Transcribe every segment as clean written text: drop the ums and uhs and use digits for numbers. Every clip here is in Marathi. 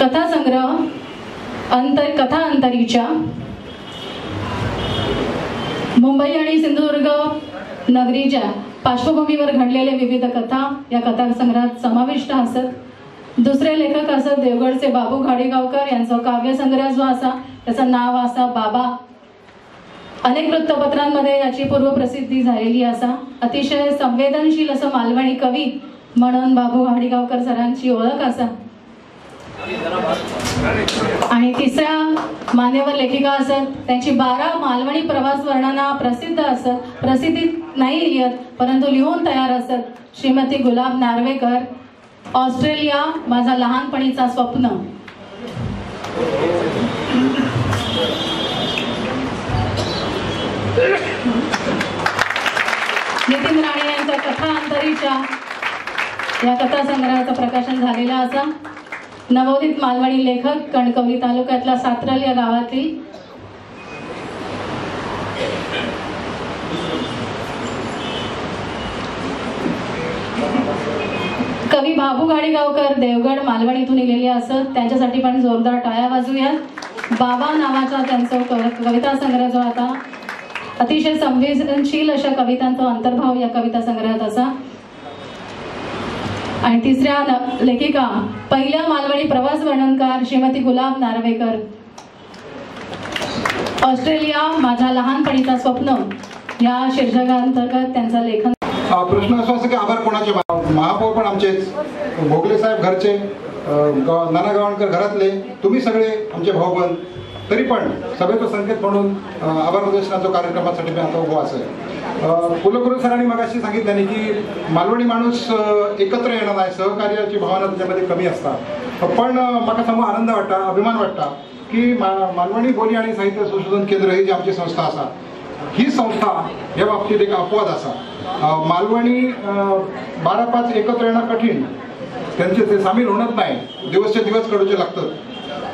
कथा संग्रह कथा अंतरीच्या मुंबई आणि सिंधुदुर्ग नगरीच्या पार्श्वभूमीवर घडलेले विविध कथा या कथा संग्रहात समाविष्ट असत। दुसरे लेखक असत देवगडचे बाबू घाडीगावकर यांचा काव्यसंग्रह जो असा त्याचं नाव असा बाबा। अनेक वृत्तपत्रांमध्ये याची पूर्वप्रसिद्धी झालेली असा। अतिशय संवेदनशील असं मालवणी कवी म्हणून बाबू घाडीगावकर सरांची ओळख असा। आणि तिसऱ्या मान्यवर लेखिका असत त्यांची 12 मालवणी प्रवास वर्णना प्रसिद्ध असत। प्रसिद्धी नाही लिहित परंतु लिहून तयार असत। श्रीमती गुलाब नार्वेकर, ऑस्ट्रेलिया माझा लहानपणीचा स्वप्न। नितीन राणे यांच्या कथा अंतरीच्या या कथा संग्रहाचं प्रकाशन झालेलं असा। नवोदित मालवणी लेखक कणकवली तालुक्यातल्या सातरल या गावातील कवी बाबू घाडीगावकर देवगड मालवणीतून लिहिलेले असत। त्यांच्यासाठी पण जोरदार टाळ्या वाजवूयात। बाबा नावाचा त्यांचा कविता संग्रह जो आता अतिशय संवेदनशील अशा कवितांचा अंतर्भाव या कविता संग्रहात असा। आणि तिसऱ्या लेखिका पहिल्या मालवणी प्रवास वर्णनकार श्रीमती गुलाब नार्वेकर, ऑस्ट्रेलिया माझ्या लहानपणीचा स्वप्न या शीर्षकांतर्गत त्यांचा लेखन। प्रश्न असा की आभार कोणाचे? महापौर पण आमचेच, भोगले साहेब घरचे, नाना गवाणकर घरातले, तुम्ही सगळे आमचे भाऊबंद। तरी पण सभेचं संकेत म्हणून आभार प्रदर्शनाचा कार्यक्रमासाठी मी आता उभा असेल। कुलगुरू सरांनी मगाशी सांगितल्याने की मालवणी माणूस एकत्र येणार आहे, सहकार्याची भावना त्याच्यामध्ये कमी असतात। पण मला समोर आनंद वाटता, अभिमान वाटता की मालवणी बोली आणि साहित्य संशोधन केंद्र ही जी आमची संस्था असा, ही संस्था या बाबतीत एक अपवाद असा। मालवणी 12-5 एकत्र येणं कठीण, त्यांचे ते सामील होणच नाही, दिवसचे दिवस कडूचे लागतात।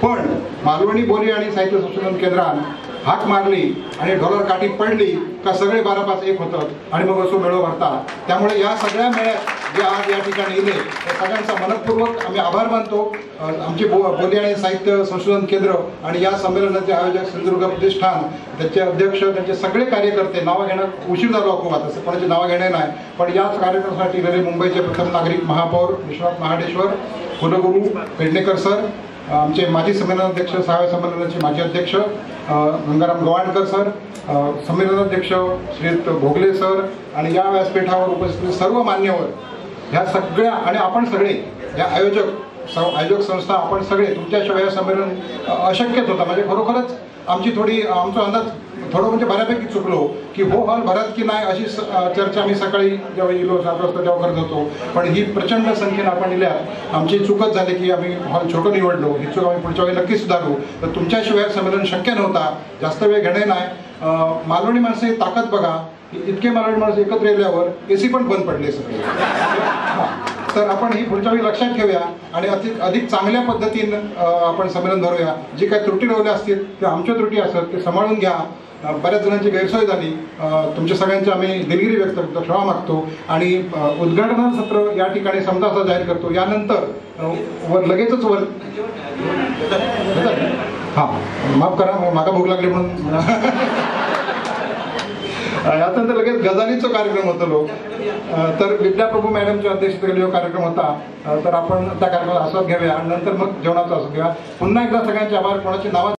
पण मालवणी बोली आणि साहित्य संशोधन केंद्रान हाक मारली आणि डॉलर काठी पडली का सगळे 12-5 एक होतात आणि मग असो मेळो भरतात। त्यामुळे या सगळ्या मेळ्यात जे आज या ठिकाणी येले त्या सगळ्यांचा मनपूर्वक आम्ही आभार मानतो। आमचे बोली आणि साहित्य संशोधन केंद्र आणि या संमेलनाचे आयोजक सिंधुदुर्ग प्रतिष्ठान, त्याचे अध्यक्ष, त्यांचे सगळे कार्यकर्ते, नावं घेणं उशीर झालो खूप, आता असं कोणाचे नावं घेणे नाही, पण याच कार्यक्रमासाठी गेले मुंबईचे प्रथम नागरिक महापौर विश्वनाथ महाडेश्वर, कुलगुरू पेडणेकर सर, आमचे माजी संमेलनाध्यक्ष, 6व्या संमेलनाचे माजी अध्यक्ष गंगाराम गवाणकर सर, संमेलनाध्यक्ष श्री भोगले सर आणि या व्यासपीठावर उपस्थित सर्व मान्यवर, ह्या सगळ्या आणि आपण सगळे या आयोजक संस्था, आपण सगळे तुमच्याशिवाय हे संमेलन अशक्यच होतं। म्हणजे खरोखरच आमचा अंदाज थोडं म्हणजे बऱ्यापैकी चुकलो की हो हॉल भरत की नाही अशी चर्चा आम्ही सकाळी जेव्हा येलो 7 वाजता तेव्हा करत होतो। पण ही प्रचंड संख्येने आपण दिल्यात, आमची चूकच झाली की आम्ही हॉल छोटं निवडलो। ही चूक आम्ही पुढच्या वेळी नक्की सुधारू। तर तुमच्याशिवाय संमेलन शक्य नव्हता, जास्त वेळ घेणे नाही। मालवणी माणसं ही ताकद बघा, इतके मालवणी माणसं एकत्र येल्यावर AC पण बंद पडले सगळे। तर आपण ही पुढच्या वेळी लक्षात ठेवूया आणि अधिक चांगल्या पद्धतीनं आपण संमेलन धरूया। जी काही त्रुटी राहिल्या असतील ते आमच्या त्रुटी असतात, ते सांभाळून घ्या। बऱ्याच जणांची गैरसोय झाली, तुमच्या सगळ्यांची आम्ही दिलगिरी व्यक्त करतो, क्षमा मागतो आणि उद्घाटन सत्र या ठिकाणी समजाचा जाहीर करतो। यानंतर लगेचच माफ करा, मागा भूक लागली म्हणून यानंतर लगेच गजालीचा कार्यक्रम होतो लोक, तर विद्याप्रभू मॅडमच्या अध्यक्षतेखाली जो कार्यक्रम होता, तर आपण त्या कार्यक्रमाचा आस्वाद घ्याव्या आणि नंतर मग जेवणाचा आस्वाद घ्या। पुन्हा एकदा सगळ्यांचे आभार। कोणाची नाव